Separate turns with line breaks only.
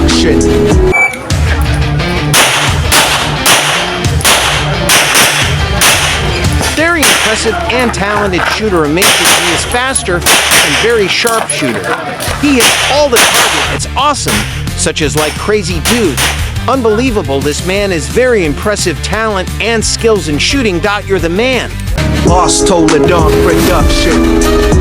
Production.
Very impressive and talented shooter amazes me is faster and very sharp shooter. He hits all the target. It's awesome, such as like Crazy Dude. Unbelievable, this man is very impressive talent and skills in shooting. You're the man.
Lost Toledon Production.